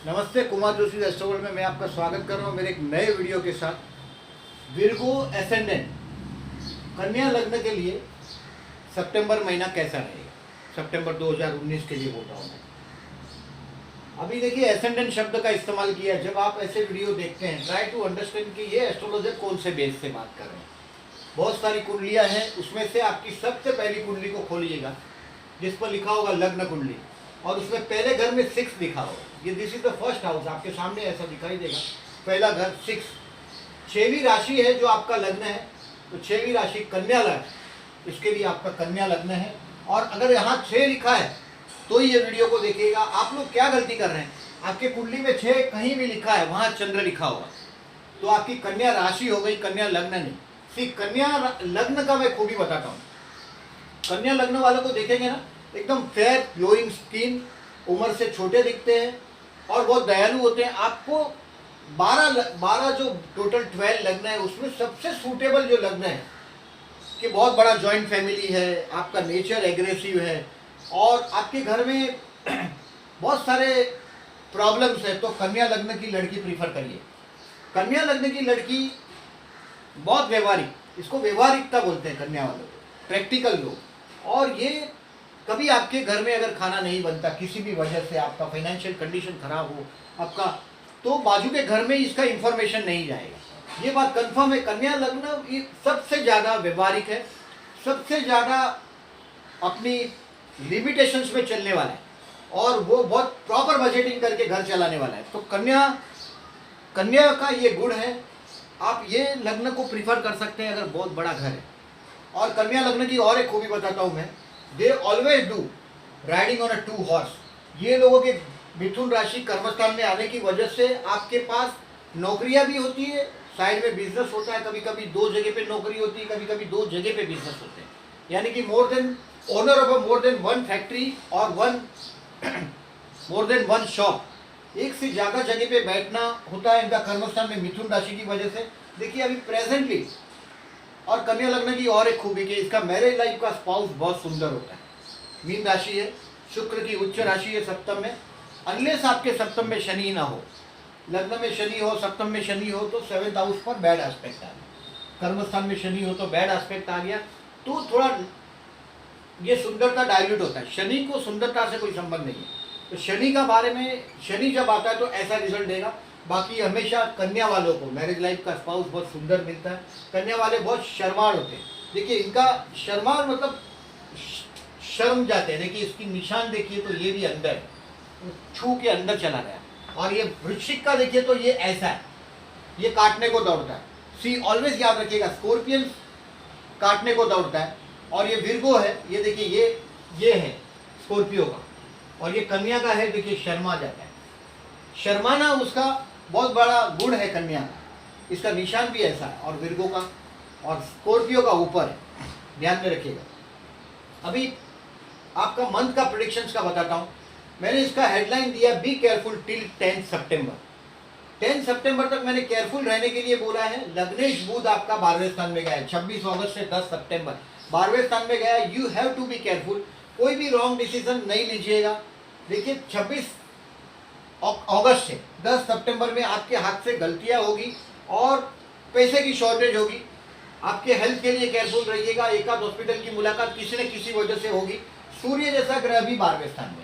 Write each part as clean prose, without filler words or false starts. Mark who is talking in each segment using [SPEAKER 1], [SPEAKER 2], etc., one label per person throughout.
[SPEAKER 1] नमस्ते, कुमार जोशी एस्ट्रोवर्ल्ड में मैं आपका स्वागत कर रहा हूँ मेरे एक नए वीडियो के साथ। विर्गो एसेंडेंट कन्या लग्न के लिए सितंबर महीना कैसा रहेगा, सितंबर 2019 के लिए बोल रहा हूँ मैं। अभी देखिए, एसेंडेंट शब्द का इस्तेमाल किया। जब आप ऐसे वीडियो देखते हैं, ट्राई टू अंडरस्टैंड कि ये एस्ट्रोलॉजर कौन से बेस से बात कर रहे हैं। बहुत सारी कुंडलियाँ हैं, उसमें से आपकी सबसे पहली कुंडली को खोलिएगा जिस पर लिखा होगा लग्न कुंडली, और उसमें पहले घर में 6 लिखा होगा। ये this is the first house, आपके सामने ऐसा दिखाई देगा। पहला घर 6, 6वीं राशि है जो आपका लग्न है, तो 6वीं राशि कन्या लग्न, इसके लिए आपका कन्या लग्न है। और अगर यहाँ 6 लिखा है तो ये वीडियो को देखिएगा। आप लोग क्या गलती कर रहे हैं, आपके कुंडली में 6 कहीं भी लिखा है, वहाँ चंद्र लिखा होगा तो आपकी कन्या राशि हो गई, कन्या लग्न नहीं। सिर्फ कन्या लग्न का मैं खूबी बताता हूँ। कन्या लग्न वालों को देखेंगे ना, एकदम फेयर ग्लोइंग स्किन, उम्र से छोटे दिखते हैं और बहुत दयालु होते हैं। आपको 12 जो टोटल 12 लग्न है उसमें सबसे सूटेबल जो लग्न है कि बहुत बड़ा जॉइंट फैमिली है, आपका नेचर एग्रेसिव है और आपके घर में बहुत सारे प्रॉब्लम्स है, तो कन्या लग्न की लड़की प्रीफर करिए। कन्या लग्न की लड़की बहुत व्यवहारिक, इसको व्यवहारिकता बोलते हैं कन्या वालों को, प्रैक्टिकल लोग। और ये कभी आपके घर में अगर खाना नहीं बनता किसी भी वजह से, आपका फाइनेंशियल कंडीशन खराब हो आपका, तो बाजू के घर में इसका इंफॉर्मेशन नहीं जाएगा। ये बात कंफर्म है। कन्या लग्न ये सबसे ज़्यादा व्यवहारिक है, सबसे ज़्यादा अपनी लिमिटेशंस में चलने वाला है और वो बहुत प्रॉपर बजटिंग करके घर चलाने वाला है। तो कन्या का ये गुण है। आप ये लग्न को प्रीफर कर सकते हैं अगर बहुत बड़ा घर है। और कन्या लग्न की और एक खूबी बताता हूँ मैं, they always do riding on a 2 horse. ये लोगों के मिथुन राशि कर्मस्थान में आने की वजह से आपके पास नौकरियां भी होती है, साइड में बिजनेस होता है, कभी कभी 2 जगह पे नौकरी होती है, कभी कभी 2 जगह पे बिजनेस होते हैं। यानी कि more than owner of more than 1 factory और मोर देन 1 शॉप, एक से ज़्यादा जगह पे बैठना होता है इनका कर्मस्थान में मिथुन राशि की वजह से। देखिए अभी प्रेजेंटली, और कन्या लग्न की और एक खूबी कि इसका मैरिज लाइफ का स्पाउस बहुत सुंदर होता है। मीन राशि है, शुक्र की उच्च राशि है सप्तम में। अनलेस आपके सप्तम में शनि ना हो, लग्न में शनि हो, सप्तम में शनि हो, तो 7th हाउस पर बैड एस्पेक्ट आ गया। कर्मस्थान में शनि हो तो बैड एस्पेक्ट आ गया, तो थोड़ा ये सुंदरता डाइल्यूट होता है। शनि को सुंदरता से कोई संबंध नहीं है, तो शनि का बारे में, शनि जब आता है तो ऐसा रिजल्ट देगा। बाकी हमेशा कन्या वालों को मैरिज लाइफ का स्पाउस बहुत सुंदर मिलता है। कन्या वाले बहुत शर्माड़ होते हैं। देखिए इनका शर्माड़ मतलब शर्म जाते हैं। देखिए इसकी निशान देखिए तो ये भी अंदर छू के अंदर चला गया। और ये वृश्चिक का देखिए तो ये ऐसा है, ये काटने को दौड़ता है। सी ऑलवेज याद रखिएगा, स्कॉर्पियन काटने को दौड़ता है। और ये विर्गो है, ये देखिए ये है स्कॉर्पियो का, और ये कन्या का है, देखिए शर्मा जाता है। शर्माना उसका बहुत बड़ा गुण है कन्या का, इसका निशान भी ऐसा है। और विर्गो का और स्कॉर्पियो का ऊपर है, ध्यान में रखिएगा। अभी आपका मंथ का प्रेडिक्शंस का बताता हूँ। मैंने इसका हेडलाइन दिया, बी केयरफुल टिल 10 सितंबर। 10 सितंबर तक मैंने केयरफुल रहने के लिए बोला है। लग्नेश बुध आपका 12वें स्थान में गया है, 26 अगस्त से 10 सितंबर 12वें स्थान में गया। You have to be careful, कोई भी रॉन्ग डिसीजन नहीं लीजिएगा। देखिए 26 अगस्त से 10 सितंबर में आपके हाथ से गलतियां होगी और पैसे की शॉर्टेज होगी। आपके हेल्थ के लिए केयरफुल रहिएगा। एक आध हॉस्पिटल की मुलाकात किसी न किसी वजह से होगी। सूर्य जैसा ग्रह भी 12वें स्थान में,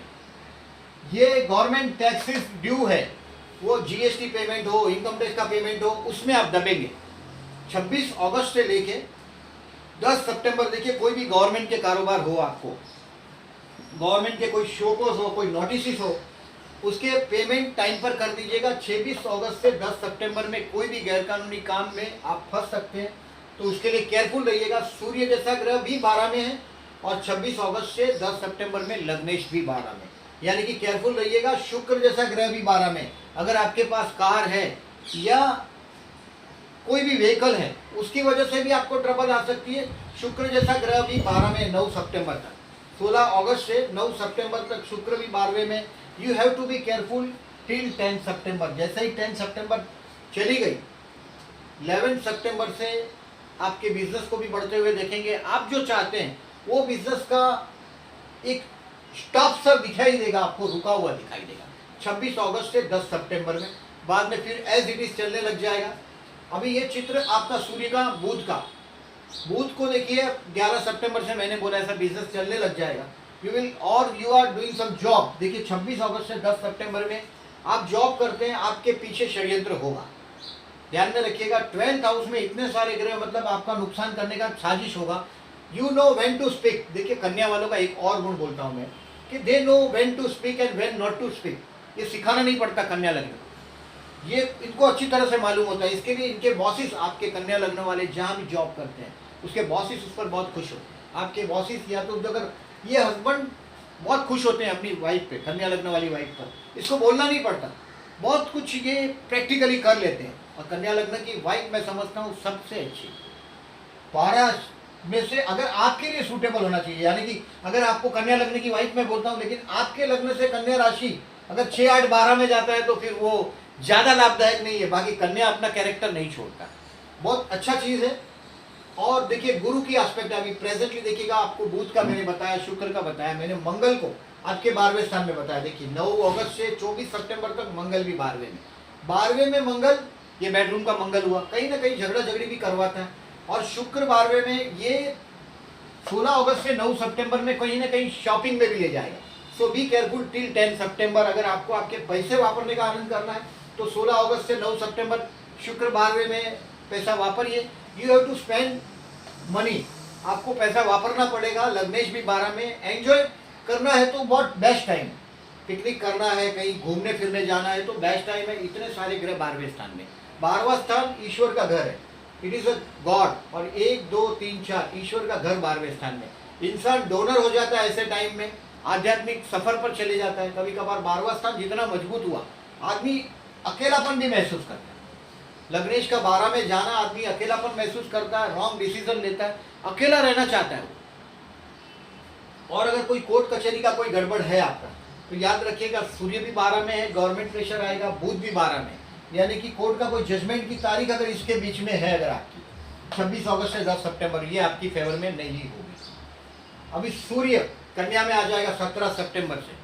[SPEAKER 1] ये गवर्नमेंट टैक्सेस ड्यू है, वो जीएसटी पेमेंट हो, इनकम टैक्स का पेमेंट हो, उसमें आप दबेंगे। 26 अगस्त से लेके 10 सितंबर देखिए कोई भी गवर्नमेंट के कारोबार हो, आपको गवर्नमेंट के कोई शोकोस हो, कोई नोटिस हो, उसके पेमेंट टाइम पर कर दीजिएगा। 26 अगस्त से 10 सितंबर में कोई भी गैरकानूनी काम में आप फंस सकते हैं, तो उसके लिए केयरफुल रहिएगा। सूर्य जैसा ग्रह भी 12 में है और 26 अगस्त से 10 सितंबर में लग्नेश भी 12 में, यानी कि केयरफुल रहिएगा। शुक्र जैसा ग्रह भी 12 में। अगर आपके पास कार है या कोई भी व्हीकल है, उसकी वजह से भी आपको ट्रबल आ सकती है। शुक्र जैसा ग्रह भी 12 में 9 सितंबर तक, 16 अगस्त से 9 सितंबर तक शुक्र भी 12वें में। You have to be careful till 10 सितंबर। जैसे ही 10 सितंबर चली गई, 11 सितंबर से आपके बिजनेस को भी बढ़ते हुए देखेंगे। आप जो चाहते हैं वो बिजनेस का एक स्टॉप सर दिखाई देगा, आपको रुका हुआ दिखाई देगा। 26 अगस्त से 10 सितंबर में, बाद में फिर एज इट इज चलने लग जाएगा। अभी ये चित्र आपका सूर्य का बुध को देखिए 11 सितंबर से मैंने बोला ऐसा बिजनेस चलने लग जाएगा। You are doing some job. देखिए 26 अगस्त से 10 सितंबर में आप जॉब करते हैं, आपके पीछे षड्यंत्र होगा, ध्यान में रखिएगा। 12th हाउस में इतने सारे ग्रह, मतलब आपका नुकसान करने का साजिश होगा। You know when to speak. देखिए कन्या वालों का एक और गुण बोलता हूं मैं कि they know when to speak and when not to speak. ये सिखाना नहीं पड़ता कन्या लग्न, ये इनको अच्छी तरह से मालूम होता है। इसके लिए इनके बॉसिस, आपके कन्या लग्न वाले जहाँ भी जॉब करते हैं उसके बॉसिस उस पर बहुत खुश होते हैं। आपके बॉसिस या तो अगर ये हस्बैंड बहुत खुश होते हैं अपनी वाइफ पे, कन्या लग्न वाली वाइफ पर, इसको बोलना नहीं पड़ता, बहुत कुछ ये प्रैक्टिकली कर लेते हैं। और कन्या लग्न की वाइफ मैं समझता हूँ सबसे अच्छी 12 में से अगर आपके लिए सूटेबल होना चाहिए। यानी कि अगर आपको कन्या लग्न की वाइफ मैं बोलता हूँ, लेकिन आपके लग्न से कन्या राशि अगर 6, 8, 12 में जाता है तो फिर वो ज़्यादा लाभदायक नहीं है। बाकी कन्या अपना कैरेक्टर नहीं छोड़ता, बहुत अच्छा चीज़ है। और देखिए गुरु की एस्पेक्ट अभी प्रेजेंटली देखिएगा, आपको बुध का मैंने बताया, शुक्र का बताया, मैंने मंगल को आपके 12वें स्थान में बताया। देखिए 9 अगस्त से 24 सितंबर तक मंगल भी 12वें में, 12वें में मंगल, ये बेडरूम का मंगल हुआ, कहीं ना कहीं झगड़ा झगड़ी भी करवाता है। और शुक्र 12वें में, ये 16 अगस्त से 9 सितंबर में कहीं ना कहीं शॉपिंग में भी ले जाएगा। सो बी केयरफुल टिल 10 सितंबर। अगर आपको आपके पैसे वापरने का आनंद करना है तो 16 अगस्त से 9 सितंबर शुक्र 12वें में पैसा वापरिए। You have to spend money, आपको पैसा वापरना पड़ेगा। लग्नेश भी 12 में, एंजॉय करना है तो बहुत बेस्ट टाइम, पिकनिक करना है, कहीं घूमने फिरने जाना है तो बेस्ट टाइम है। इतने सारे ग्रह 12वें स्थान में, 12वां स्थान ईश्वर का घर है, इट इज अ गॉड। और 1, 2, 3, 4 ईश्वर का घर 12वें स्थान में। इंसान डोनर हो जाता है ऐसे टाइम में, आध्यात्मिक सफर पर चले जाता है। कभी कभार 12वां स्थान जितना मजबूत हुआ, आदमी अकेलापन भी महसूस करता है। लग्नेश का 12 में जाना, आदमी अकेलापन महसूस करता है, रॉन्ग डिसीजन लेता है, अकेला रहना चाहता है। और अगर कोई कोर्ट कचहरी का कोई गड़बड़ है आपका तो याद रखिएगा सूर्य भी 12 में है, गवर्नमेंट प्रेशर आएगा, बुध भी 12 में, यानी कि कोर्ट का कोई जजमेंट की तारीख अगर इसके बीच में है, अगर आपकी 26 अगस्त से 10 सितंबर, ये आपकी फेवर में नहीं होगी। अभी सूर्य कन्या में आ जाएगा 17 सितंबर से।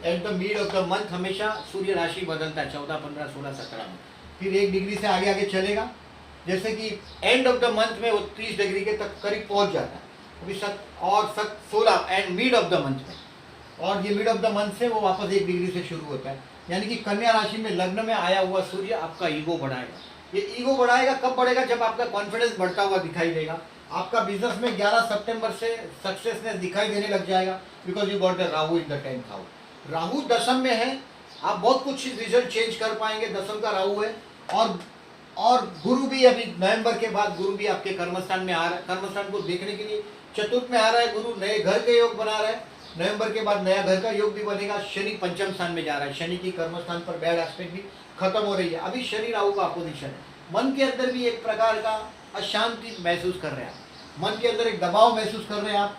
[SPEAKER 1] At the mid of the month हमेशा सूर्य राशि बदलता है, 14, 15, 16, 17 में, फिर 1 डिग्री से आगे आगे चलेगा। जैसे कि एंड ऑफ द मंथ में वो 30 डिग्री के तक करीब पहुंच जाता है। अभी 16 and mid of the month में, और ये मिड ऑफ द मंथ से वो वापस 1 डिग्री से शुरू होता है। यानी कि कन्या राशि में लग्न में आया हुआ सूर्य आपका ईगो बढ़ाएगा। ये ईगो बढ़ाएगा कब बढ़ेगा? जब आपका कॉन्फिडेंस बढ़ता हुआ दिखाई देगा। आपका बिजनेस में 11 सितंबर से सक्सेसनेस दिखाई देने लग जाएगा, because you got the Rahu in the 10th house. Rahu दशम में है, आप बहुत कुछ रिजल्ट चेंज कर पाएंगे, दशम का राहु है। और गुरु भी अभी नवंबर के बाद गुरु भी आपके कर्मस्थान में आ रहा है। कर्मस्थान को देखने के लिए चतुर्थ में आ रहा है गुरु, नए घर के योग बना रहा है। नवंबर के बाद नया घर का योग भी बनेगा। शनि पंचम स्थान में जा रहा है, शनि की कर्मस्थान पर बैड एस्पेक्ट भी खत्म हो रही है। अभी शनि राहु का अपोजिशन है। मन के अंदर भी एक प्रकार का अशांति महसूस कर रहे हैं आप, मन के अंदर एक दबाव महसूस कर रहे हैं आप,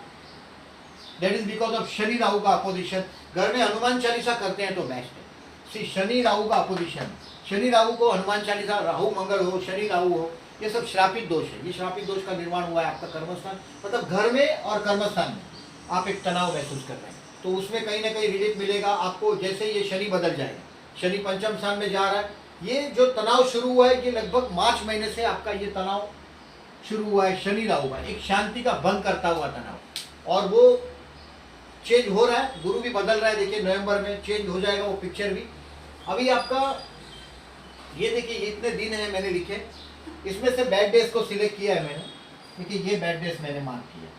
[SPEAKER 1] that is because of Shani Rahu का अपोजिशन। घर में हनुमान चालीसा करते हैं तो बेस्ट है। सी शनि राहु का अपोजिशन, शनि राहु को हनुमान चालीसा, राहु मंगल हो, शनि राहु हो, ये सब श्रापित दोष है। ये श्रापित दोष का निर्माण हुआ है आपका कर्मस्थान, मतलब घर में और कर्मस्थान में आप एक तनाव महसूस कर रहे हैं, तो उसमें कहीं ना कहीं रिलीफ मिलेगा आपको। जैसे ये शनि बदल जाएगा, शनि पंचम स्थान में जा रहा है, ये जो तनाव शुरू हुआ है, ये लगभग मार्च महीने से आपका ये तनाव शुरू हुआ है। शनि राहु का एक शांति का भंग करता हुआ तनाव, और वो चेंज हो रहा है। गुरु भी बदल रहा है, देखिए नवंबर में चेंज हो जाएगा वो पिक्चर भी। अभी आपका ये देखिए, ये इतने दिन है मैंने लिखे, इसमें से बैड डेज को सिलेक्ट किया है मैंने, क्योंकि ये बैड डेज मैंने मार्क किया।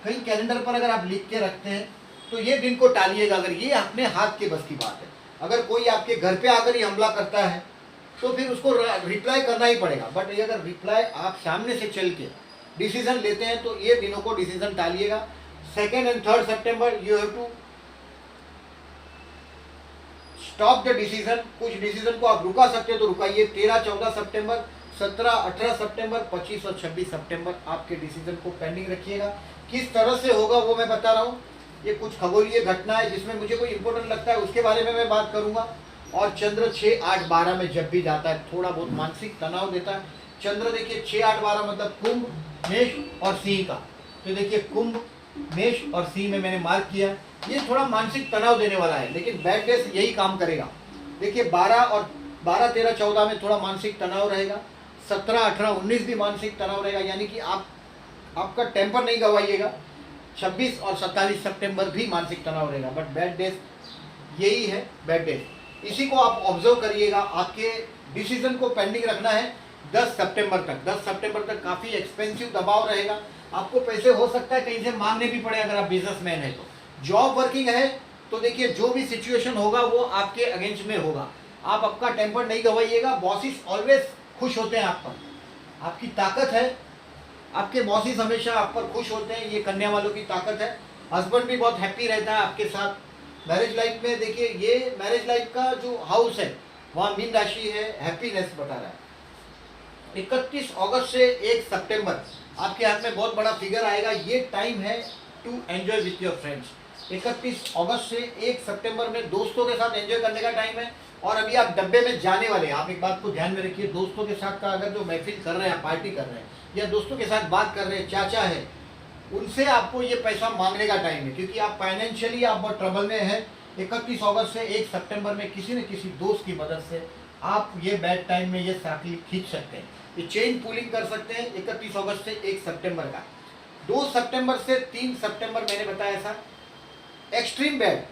[SPEAKER 1] कहीं कैलेंडर पर अगर आप लिख के रखते हैं तो ये दिन को टालिएगा, अगर ये अपने हाथ के बस की बात है। अगर कोई आपके घर पे आकर ही हमला करता है तो फिर उसको रिप्लाई करना ही पड़ेगा। बट ये अगर रिप्लाई आप सामने से चल के डिसीजन लेते हैं तो ये दिनों को डिसीजन टालिएगा। 2 and 3 सितंबर you have to stop the decision. कुछ डिसीजन को आप रुका सकते हो तो रुकाइए। 13, 14 सितंबर, 17, 18 सितंबर, 25 और 26 सितंबर आपके डिसीजन को पेंडिंग रखिएगा। किस तरह से होगा वो मैं बता रहा हूँ। ये कुछ खगोलीय घटना है जिसमें मुझे कोई इंपॉर्टेंट लगता है, उसके बारे में मैं बात करूंगा। और चंद्र 6, 8, 12 में जब भी जाता है थोड़ा बहुत मानसिक तनाव देता है। चंद्र देखिए 6, 8, 12 मतलब कुंभ, मेष और सिंह का। तो देखिए कुंभ मेष और सी में मैंने मार्क किया। ये थोड़ा मानसिक तनाव देने वाला है, लेकिन बैड डेज यही काम करेगा। देखिए 12, 13, 14 में थोड़ा मानसिक तनाव रहेगा, 17, 18, 19 भी मानसिक तनाव रहेगा, यानी कि आपका टेम्पर नहीं गवाइएगा। 26 और 27 सितंबर भी मानसिक तनाव रहेगा, बट बैड डेज यही है बैड डेज। इसी को आप ऑब्जर्व करिएगा। आपके डिसीजन को पेंडिंग रखना है 10 सितंबर तक। 10 सितंबर तक काफ़ी एक्सपेंसिव दबाव रहेगा, आपको पैसे हो सकता है कहीं से मांगने भी पड़े अगर आप बिजनेसमैन है तो। जॉब वर्किंग है तो देखिए जो भी सिचुएशन होगा वो आपके अगेंस्ट में होगा। आप आपका टेम्पर नहीं गवाइएगा। बॉसिस ऑलवेज खुश होते हैं आप पर, आपकी ताकत है, आपके बॉसिस हमेशा आप पर खुश होते हैं, ये कन्या वालों की ताकत है। हस्बैंड भी बहुत हैप्पी रहता है आपके साथ। मैरिज लाइफ में देखिए ये मैरिज लाइफ का जो हाउस है वहाँ मीन राशि है, हैप्पीनेस बता रहा है। 31 अगस्त से 1 सितंबर आपके हाथ में बहुत बड़ा फिगर आएगा। ये टाइम है to enjoy with your friends. 31 अगस्त से 1 सितंबर में दोस्तों के साथ एंजॉय करने का टाइम है। और अभी आप डब्बे में जाने वाले हैं, आप एक बात को ध्यान में रखिए, दोस्तों के साथ का अगर जो महफिल कर रहे हैं, पार्टी कर रहे हैं या दोस्तों के साथ बात कर रहे हैं, चाचा है, उनसे आपको ये पैसा मांगने का टाइम है, क्योंकि आप फाइनेंशियली आप बहुत ट्रबल में हैं। 31 अगस्त से 1 सितंबर में किसी न किसी दोस्त की मदद से आप ये बैड टाइम में ये साइकिल खींच सकते हैं, ये चेन पुलिंग कर सकते हैं। 31 अगस्त से 1 सितंबर का। 2 सितंबर से 3 सितंबर मैंने बताया था एक्सट्रीम बैड,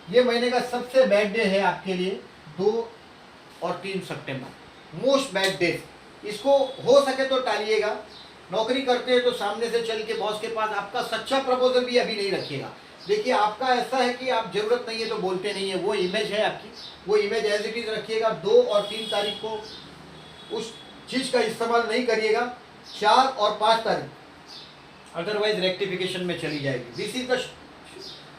[SPEAKER 1] ये महीने का सबसे बैड डे है आपके लिए। 2 और 3 सितंबर मोस्ट बैड डेज। इसको हो सके तो टालिएगा। नौकरी करते हैं तो सामने से चल के बॉस के पास आपका सच्चा प्रपोजल भी अभी नहीं रखिएगा। देखिए आपका ऐसा है कि आप जरूरत नहीं है तो बोलते नहीं है, वो इमेज है आपकी, वो इमेज एज इट इज रखिएगा। 2 और 3 तारीख को उस चीज़ का इस्तेमाल नहीं करिएगा। 4 और 5 तारीख अदरवाइज रेक्टिफिकेशन में चली जाएगी। This is the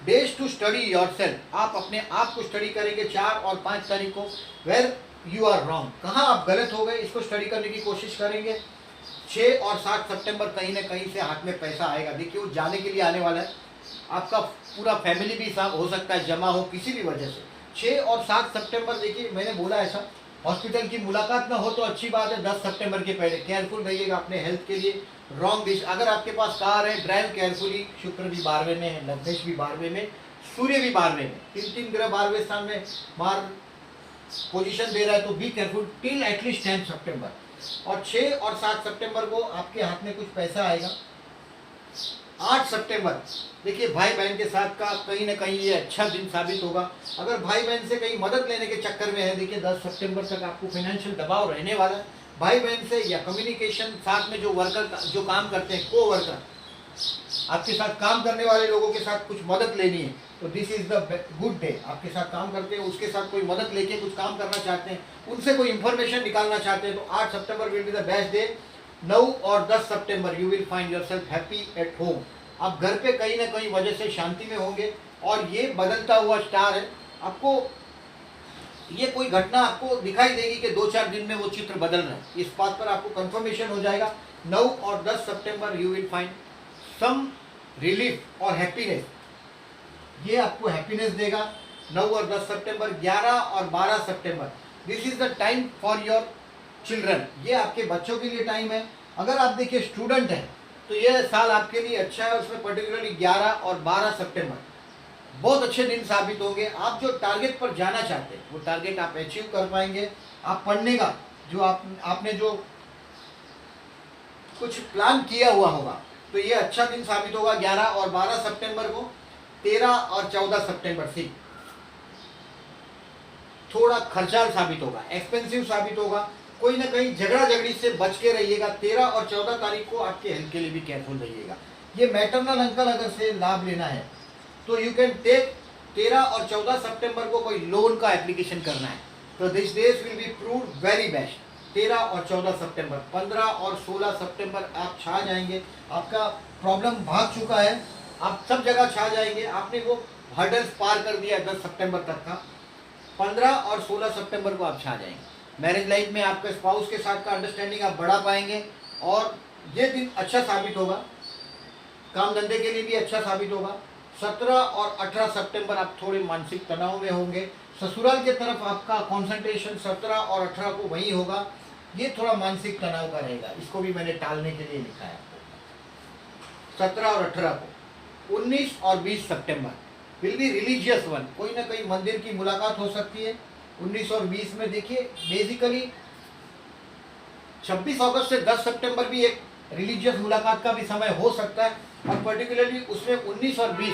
[SPEAKER 1] days to study yourself. आप अपने आप को स्टडी करेंगे 4 और 5 तारीख को। वेयर यू आर रॉन्ग, कहाँ आप गलत हो गए, इसको स्टडी करने की कोशिश करेंगे। 6 और 7 सितंबर कहीं ना कहीं से हाथ में पैसा आएगा। देखिए वो जाने के लिए आने वाला है, आपका पूरा फैमिली भी हो सकता है जमा हो किसी भी वजह से। 6 और 7 सितंबर देखिए मैंने बोला ऐसा, हॉस्पिटल की मुलाकात ना हो तो अच्छी बात है। 10 सितंबर के पहले केयरफुल रहिएगा अपने हेल्थ के लिए। रॉन्ग डिश, अगर आपके पास कार है ड्राइव केयरफुली। शुक्र भी 12वें में है, लग्नेश भी 12वें में, सूर्य भी 12वें में, 3 ग्रह 12वें स्थान में बार पोजीशन दे रहा है, तो बी केयरफुल टिल एटलीस्ट 10 सितंबर। और 6 और 7 सितंबर को आपके हाथ में कुछ पैसा आएगा। 8 सितंबर देखिए भाई बहन के साथ का कहीं ना कहीं ये अच्छा दिन साबित होगा। अगर भाई बहन से कहीं मदद लेने के चक्कर में है, देखिए 10 सितंबर तक आपको फाइनेंशियल दबाव रहने वाला है भाई बहन से, या कम्युनिकेशन साथ में जो वर्कर जो काम करते हैं, को वर्कर आपके साथ काम करने वाले लोगों के साथ कुछ मदद लेनी है तो this is the good day. आपके साथ काम करते हैं उसके साथ कोई मदद लेके कुछ काम करना चाहते हैं, उनसे कोई इंफॉर्मेशन निकालना चाहते हैं, तो 8 सितंबर will be the best day. 9 और 10 सितंबर you will find yourself happy at home. आप घर पे कहीं ना कहीं वजह से शांति में होंगे। और ये बदलता हुआ स्टार है, आपको ये कोई घटना आपको दिखाई देगी कि 2-4 दिन में वो चित्र बदल रहा है, इस बात पर आपको कंफर्मेशन हो जाएगा। 9 और 10 सितंबर you will find some relief और हैप्पीनेस, ये आपको हैप्पीनेस देगा। 9 और 10 सितंबर। 11 और 12 सितंबर this is the time for your children, ये आपके बच्चों के लिए टाइम है। अगर आप देखिए स्टूडेंट हैं तो ये साल आपके लिए अच्छा है, उसमें पर्टिकुलरली 11 और 12 सितंबर बहुत अच्छे दिन साबित होंगे। आप जो टारगेट पर जाना चाहते हैं वो टारगेट आप अचीव कर पाएंगे। आप पढ़ने का जो आपने जो कुछ प्लान किया हुआ होगा तो ये अच्छा दिन साबित होगा 11 और 12 सितंबर को। 13 और 14 सितंबर से थोड़ा खर्चाल साबित होगा, एक्सपेंसिव साबित होगा, कोई ना कहीं झगड़ा झगड़ी से बच के रहिएगा। 13 और 14 तारीख को आपके हेल्थ के लिए भी केयरफुल रहिएगा। ये मैटरनल अंकल अगर से लाभ लेना है तो यू कैन टेक 13 और 14 सितंबर को कोई लोन का एप्लीकेशन करना है तो this days will be prove very best. 13 और 14 सितंबर। 15 और 16 सितंबर आप छा जाएंगे, आपका प्रॉब्लम भाग चुका है, आप सब जगह छा जाएंगे, आपने वो हर्डल्स पार कर दिया 10 सितंबर तक का। 15 और 16 सितंबर को आप छा जाएंगे। मैरिज लाइफ में आपके स्पाउस के साथ का अंडरस्टैंडिंग आप बढ़ा पाएंगे और ये दिन अच्छा साबित होगा, काम धंधे के लिए भी अच्छा साबित होगा। 17 और 18 सितंबर आप थोड़े मानसिक तनाव में होंगे, ससुराल की तरफ आपका कंसंट्रेशन 17 और 18 को वही होगा, ये थोड़ा मानसिक तनाव का रहेगा, इसको भी मैंने टालने के लिए लिखा है आपको 17 और 18 को। 19 और 20 सितंबर विल बी रिलीजियस वन। कोई ना कोई मंदिर की मुलाकात हो सकती है 19 और 20 में। देखिए बेसिकली 26 अगस्त से 10 सितंबर भी एक रिलीजियस मुलाकात का भी समय हो सकता है, और पर्टिकुलरली उसमें 19 और 20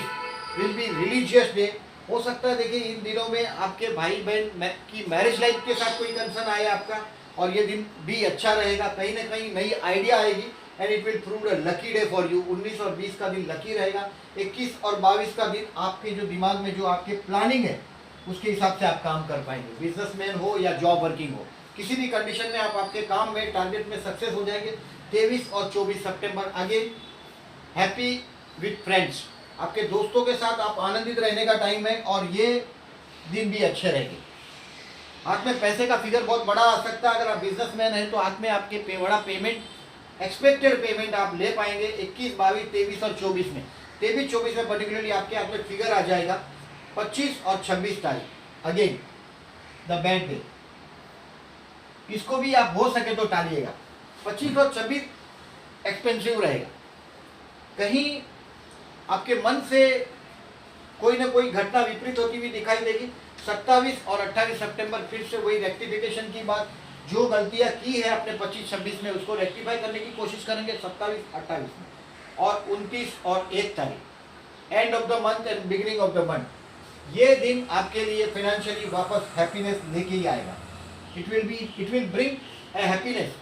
[SPEAKER 1] विल बी रिलीजियस डे हो सकता है। देखिए इन दिनों में आपके भाई बहन की मैरिज लाइफ के साथ कोई कंसर्न आए आपका, और ये दिन भी अच्छा रहेगा। कहीं ना कहीं नई आइडिया आएगी and it will prove a lucky day for you. 19 और 20 का दिन लकी रहेगा। 21 और 22 का दिन आपके जो दिमाग में जो आपके प्लानिंग है उसके हिसाब से आप काम कर पाएंगे। बिजनेसमैन हो या जॉब वर्किंग हो, किसी भी कंडीशन में आप आपके काम में टारगेट में सक्सेस हो जाएंगे। 23 और 24 सितंबर अगेन हैप्पी विथ फ्रेंड्स, आपके दोस्तों के साथ आप आनंदित रहने का टाइम है, और ये दिन भी अच्छे रहेंगे। हाथ में पैसे का फिगर बहुत बड़ा आ सकता है। अगर आप बिजनेसमैन हैं तो हाथ में आपके बड़ा पेमेंट, एक्सपेक्टेड पेमेंट आप ले पाएंगे 21, 22, 23 और 24 में। 23, 24 में पर्टिकुलरली आपके हाथ में फिगर आ जाएगा 25 और 26 तारीख अगेन द बैड डे। इसको भी आप हो सके तो टालिएगा। 25 और 26 एक्सपेंसिव रहेगा। कहीं आपके मन से कोई ना कोई घटना विपरीत होती हुई दिखाई देगी। 27 और 28 सितंबर फिर से वही रेक्टिफिकेशन की बात, जो गलतियां की है अपने 25-26 में उसको रेक्टिफाई करने की कोशिश करेंगे 27-28 में। और 29 और 1 तारीख end of the month and beginning of the month, ये दिन आपके लिए फाइनेंशियली वापस हैप्पीनेस लेके ही आएगा। It will bring a happiness.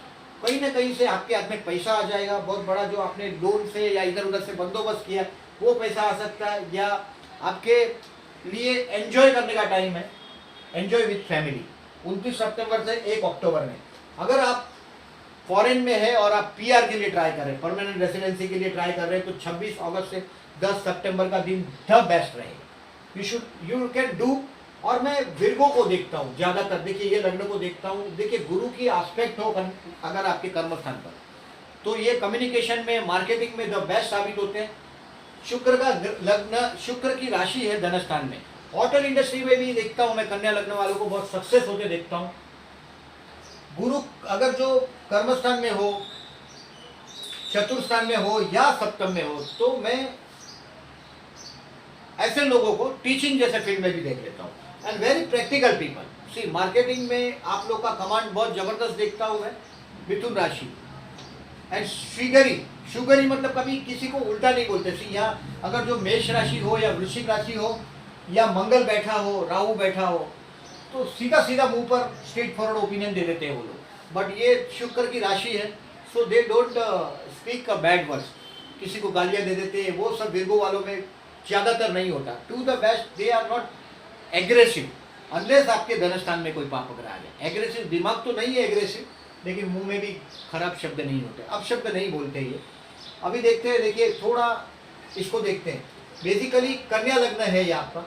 [SPEAKER 1] कहीं ना कहीं से आपके हाथ में पैसा आ जाएगा बहुत बड़ा, जो आपने लोन से या इधर उधर से बंदोबस्त किया वो पैसा आ सकता है, या आपके लिए एंजॉय करने का टाइम है, एंजॉय विथ फैमिली। 29 सितंबर से 1 अक्टूबर में अगर आप फॉरेन में है और आप पीआर के लिए ट्राई कर रहे हैं, परमानेंट रेसिडेंसी के लिए ट्राई कर रहे हैं, तो 26 अगस्त से 10 सितंबर का दिन द बेस्ट रहेगा। You can do. और मैं विर्गो को देखता हूँ ज़्यादातर। देखिए ये लग्न को देखता हूँ, देखिए गुरु की आस्पेक्ट हो अगर आपके कर्म स्थान पर, तो ये कम्युनिकेशन में, मार्केटिंग में द बेस्ट साबित होते हैं। शुक्र का लग्न, शुक्र की राशि है धनस्थान में। होटल इंडस्ट्री में भी देखता हूँ मैं कन्या लग्न वालों को बहुत सक्सेस होते देखता हूँ। गुरु अगर जो कर्मस्थान में हो, चतुर्स्थान में हो या सप्तम में हो, तो मैं ऐसे लोगों को टीचिंग जैसे फील्ड में भी देख लेता हूँ। And very practical people. See marketing में आप लोग का कमांड बहुत जबरदस्त देखता हूँ मैं। मिथुन राशि एंड शुगरी मतलब कभी किसी को उल्टा नहीं बोलते। सी यहाँ अगर जो मेष राशि हो या वृश्चिक राशि हो या मंगल बैठा हो, राहु बैठा हो, तो सीधा सीधा मुंह पर स्ट्रेट फॉरवर्ड ओपिनियन दे देते हैं वो लोग। बट ये शुक्र की राशि है, so they don't speak a bad words. किसी को गालियाँ दे देते हैं, वो सब विर्गो वालों में ज़्यादातर नहीं होता। To the best they are not aggressive, unless आपके धनस्थान में कोई पाप ग्रह आ जाए। एग्रेसिव दिमाग तो नहीं है एग्रेसिव, लेकिन मुंह में भी खराब शब्द नहीं होते, अपशब्द नहीं बोलते ये। अभी देखते हैं, देखिए थोड़ा इसको देखते हैं। बेसिकली कन्या लग्न है ये आपका,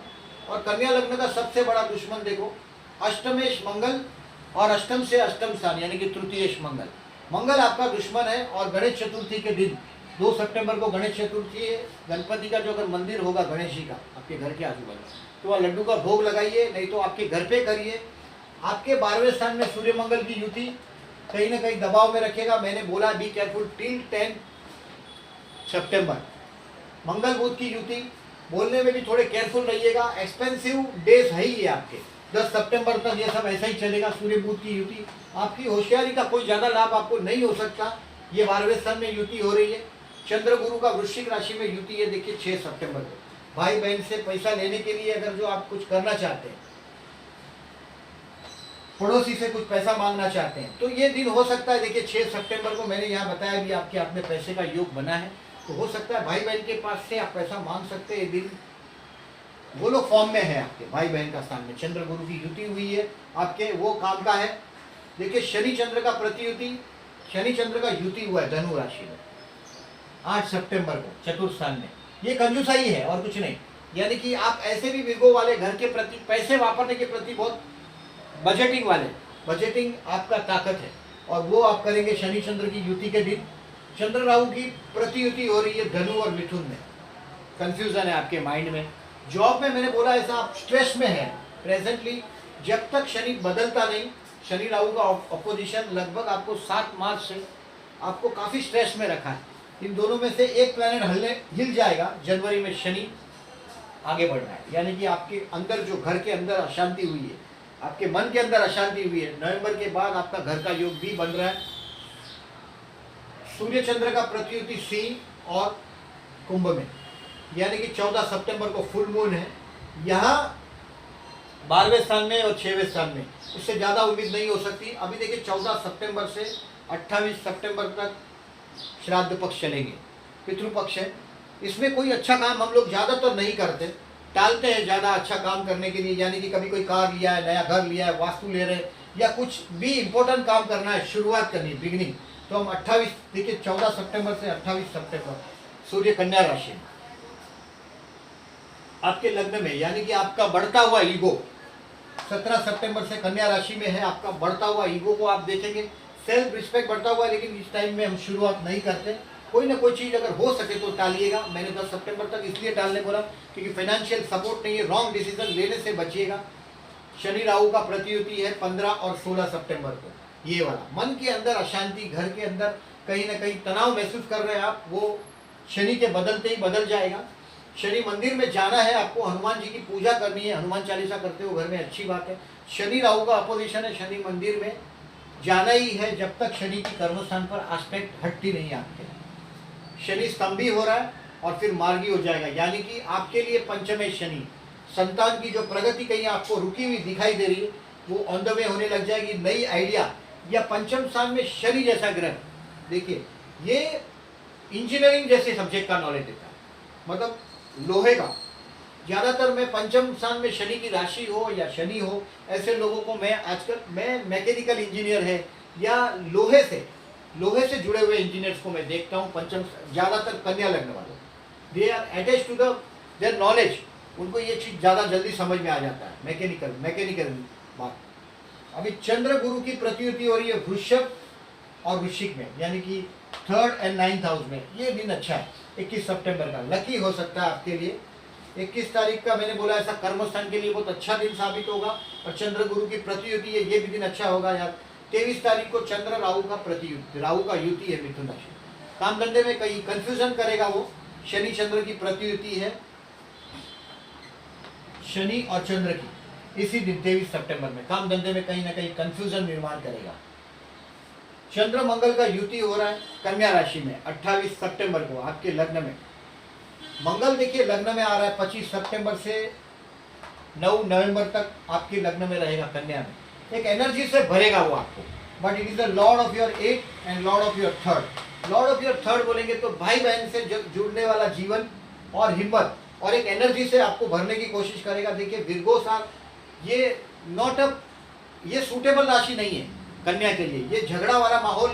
[SPEAKER 1] और कन्या लग्न का सबसे बड़ा दुश्मन देखो अष्टमेश मंगल, और अष्टम से अष्टम स्थान यानी कि तृतीयेश मंगल। मंगल आपका दुश्मन है। और गणेश चतुर्थी के दिन 2 सितंबर को गणेश चतुर्थी है। गणपति का जो अगर मंदिर होगा गणेश जी का आपके घर के आजू बाजू, तो वह लड्डू का भोग लगाइए, नहीं तो आपके घर पे करिए। आपके 12वें स्थान में सूर्य मंगल की युति कहीं ना कहीं दबाव में रखेगा। मैंने बोला बी केयरफुल टिल 10 सितंबर। मंगल बुध की युति, बोलने में भी थोड़े केयरफुल रहिएगा। एक्सपेंसिव डेज है ही ये आपके। 10 सितंबर तक ये सब ऐसा ही चलेगा। सूर्य बुध की युति, आपकी होशियारी का कोई ज़्यादा लाभ आपको नहीं हो सकता। ये 12वें स्थान में युति हो रही है। चंद्र गुरु का वृश्चिक राशि में युति है। देखिए 6 सितंबर को भाई बहन से पैसा लेने के लिए अगर जो आप कुछ करना चाहते हैं, पड़ोसी से कुछ पैसा मांगना चाहते हैं, तो ये दिन हो सकता है। देखिए 6 सितंबर को मैंने यहाँ बताया भी आपके हाथ में पैसे का योग बना है, तो हो सकता है भाई बहन के पास से आप पैसा मांग सकते हैं। ये दिन वो लोग फॉर्म में है आपके भाई बहन का स्थान में। चंद्र गुरु की युति हुई है आपके, वो काम का है। देखिए शनि चंद्र का प्रतियुति, शनि चंद्र का युति हुआ है धनु राशि में 8 सितंबर को चतुर्स्थान में। ये कंजूसाई है और कुछ नहीं। यानी कि आप ऐसे भी विर्गो वाले घर के प्रति, पैसे वापरने के प्रति बहुत बजटिंग वाले, बजटिंग आपका ताकत है, और वो आप करेंगे शनि चंद्र की युति के दिन। चंद्र राहु की प्रतियुति हो रही है धनु और मिथुन में। कंफ्यूजन है आपके माइंड में। जॉब में मैंने बोला ऐसा आप स्ट्रेस में है प्रेजेंटली। जब तक शनि बदलता नहीं, शनि राहु का अपोजिशन लगभग आपको 7 मार्च से आपको काफ़ी स्ट्रेस में रखा है। इन दोनों में से एक प्लैनेट हिल जाएगा। जनवरी में शनि आगे बढ़ रहा है, यानी कि आपके अंदर जो घर के अंदर अशांति हुई है, आपके मन के अंदर अशांति हुई है, नवंबर के बाद आपका घर का योग भी बन रहा है। सूर्य चंद्र का प्रतियुति सिंह और कुंभ में, यानी कि 14 सितंबर को फुल मून है। यहाँ 12वें स्थान में और 6वें स्थान में, उससे ज़्यादा उम्मीद नहीं हो सकती। अभी देखिए 14 सितंबर से 28 सितंबर तक श्राद्ध पक्ष चलेंगे, पितृपक्ष है। इसमें कोई अच्छा काम हम लोग ज़्यादातर नहीं करते, टालते हैं ज़्यादा अच्छा काम करने के लिए, यानी कि कभी कोई कार लिया है, नया घर लिया है, वास्तु ले रहे हैं, या कुछ भी इम्पोर्टेंट काम करना है, शुरुआत करनी है, बिगिनिंग, तो हम 28 देखिए 14 सितंबर से 28 सितंबर सूर्य कन्या राशि में आपके लग्न में, यानी कि आपका बढ़ता हुआ ईगो 17 सितंबर से कन्या राशि में है। आपका बढ़ता हुआ ईगो को आप देखेंगे, सेल्फ रिस्पेक्ट बढ़ता हुआ, लेकिन इस टाइम में हम शुरुआत नहीं करते। कोई ना कोई चीज़ अगर हो सके तो टालिएगा। मैंने 10 सितंबर तक इसलिए टालने बोला क्योंकि फाइनेंशियल सपोर्ट नहीं है, रॉन्ग डिसीजन लेने से बचिएगा। शनि राहु का प्रतियुति है 15 और 16 सितंबर को, ये वाला। मन के अंदर अशांति, घर के अंदर कहीं ना कहीं तनाव महसूस कर रहे हैं आप, वो शनि के बदलते ही बदल जाएगा। शनि मंदिर में जाना है आपको, हनुमान जी की पूजा करनी है, हनुमान चालीसा करते हो घर में, अच्छी बात है। शनि राहु का अपोजिशन है, शनि मंदिर में जाना ही है जब तक शनि की कर्मस्थान पर आस्पेक्ट हटती नहीं आपके। शनि स्तंभी हो रहा है और फिर मार्गी हो जाएगा, यानी कि आपके लिए पंचमे शनि, संतान की जो प्रगति कहीं आपको रुकी हुई दिखाई दे रही है वो ऑन द वे होने लग जाएगी। नई आइडिया, या पंचम स्थान में शनि जैसा ग्रह, देखिए ये इंजीनियरिंग जैसे सब्जेक्ट का नॉलेज देता है, मतलब लोहे का। ज़्यादातर मैं पंचम स्थान में शनि की राशि हो या शनि हो, ऐसे लोगों को मैं आजकल, मैं मैकेनिकल इंजीनियर है या लोहे से जुड़े हुए इंजीनियर्स को मैं देखता हूँ। पंचम ज़्यादातर कन्या लग्न वाले, they are attach to their knowledge, उनको ये चीज़ ज़्यादा जल्दी समझ में आ जाता है, मैकेनिकल बात। अभी चंद्र गुरु की प्रतियुति हो रही है वृषभ और वृश्चिक में, यानी कि 3rd and 9th हाउस में। ये दिन अच्छा है, 21 सितंबर का लकी हो सकता है आपके लिए। 21 तारीख का मैंने बोला ऐसा कर्मस्थान के लिए बहुत अच्छा दिन साबित होगा, और चंद्र गुरु की प्रतियुति है, ये भी दिन अच्छा होगा यार। 23 तारीख को चंद्र राहु का प्रतियुति, राहु का युति है मिथुन राशि। काम धंधे में कहीं कंफ्यूजन करेगा वो, शनि चंद्र की प्रतियुति है, शनि और चंद्र की इसी दिन 23 सितंबर में काम धंधे में कहीं ना कहीं कंफ्यूजन निर्माण करेगा। चंद्र मंगल का युति हो रहा है कन्या राशि में 28 सितंबर को आपके लग्न में। मंगल देखिए लग्न में आ रहा है 25 सितंबर से 9 नवंबर तक आपके लग्न में रहेगा कन्या में, एक एनर्जी से भरेगा वो आपको। But it is the Lord of your 8 and Lord of your 3rd। Lord of your 3rd बोलेंगे तो भाई बहन से जुड़ने वाला जीवन और हिम्मत और एक एनर्जी से आपको भरने की कोशिश करेगा। देखिए विर्गो साल ये ये सूटेबल राशि नहीं है कन्या के लिए। ये झगड़ा वाला माहौल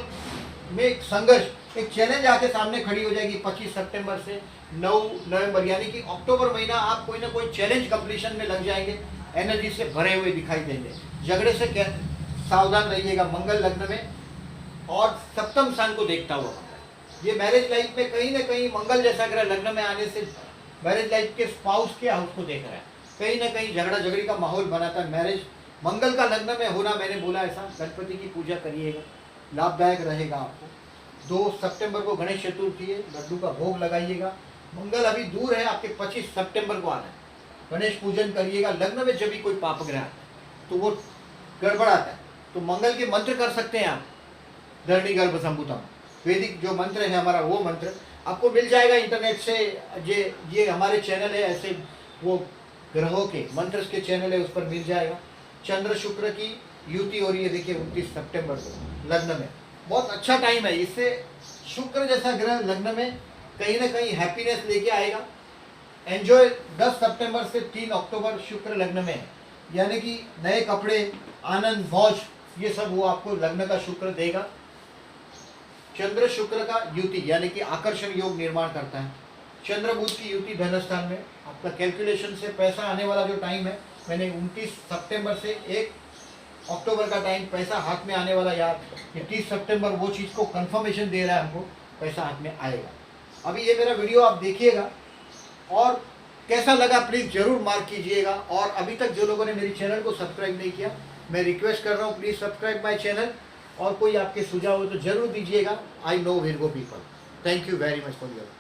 [SPEAKER 1] में एक संघर्ष, एक चैलेंज आके सामने खड़ी हो जाएगी 25 सितंबर से 9 नवंबर, यानी कि अक्टूबर महीना आप कोई ना कोई चैलेंज कंप्लीशन में लग जाएंगे, एनर्जी से भरे हुए दिखाई देंगे। झगड़े से सावधान रहिएगा मंगल लग्न में, और सप्तम स्थान को देखता हुआ ये मैरिज लाइफ में कहीं ना कहीं मंगल जैसा ग्रह लग्न में आने से मैरिज लाइफ के स्पाउस के हाउस को देख रहा है, कहीं ना कहीं झगड़ा झगड़ी का माहौल बनाता है। मैरिज मंगल का लग्न में होना, मैंने बोला ऐसा, गणपति की पूजा करिएगा, लाभदायक रहेगा आपको। 2 सितंबर को गणेश चतुर्थी है, लड्डू का भोग लगाइएगा। मंगल अभी दूर है, आपके 25 सितंबर को आना है, गणेश पूजन करिएगा। लग्न में जब भी कोई पाप ग्रह आता है तो वो गड़बड़ाता है, तो मंगल के मंत्र कर सकते हैं आप, धरणी गर्भ संभूतम, वैदिक जो मंत्र है हमारा वो मंत्र आपको मिल जाएगा इंटरनेट से। ये हमारे चैनल है, ऐसे वो ग्रहों के मंत्र के चैनल है, उस पर मिल जाएगा। चंद्र शुक्र की युति हो रही है देखिए 29 सितंबर को लग्न में, बहुत अच्छा टाइम है। इससे शुक्र जैसा ग्रह लग्न में कहीं ना कहीं हैप्पीनेस लेके आएगा। एंजॉय 10 सितंबर से 3 अक्टूबर शुक्र लग्न में है, यानी कि नए कपड़े, आनंद, मौज, ये सब वो आपको लग्न का शुक्र देगा। चंद्र शुक्र का युति यानी कि आकर्षण योग निर्माण करता है। चंद्र बुध की युति धन स्थान में, आपका कैलकुलेशन से पैसा आने वाला जो टाइम है, मैंने 29 सितंबर से 1 अक्टूबर का टाइम पैसा हाथ में आने वाला यार, 30 सितंबर वो चीज़ को कंफर्मेशन दे रहा है हमको, पैसा हाथ में आएगा। अभी ये मेरा वीडियो आप देखिएगा और कैसा लगा प्लीज़ ज़रूर मार्क कीजिएगा। और अभी तक जो लोगों ने मेरी चैनल को सब्सक्राइब नहीं किया, मैं रिक्वेस्ट कर रहा हूँ प्लीज़ सब्सक्राइब माई चैनल, और कोई आपके सुझाव हो तो ज़रूर दीजिएगा। I know Virgo people. Thank you very much for your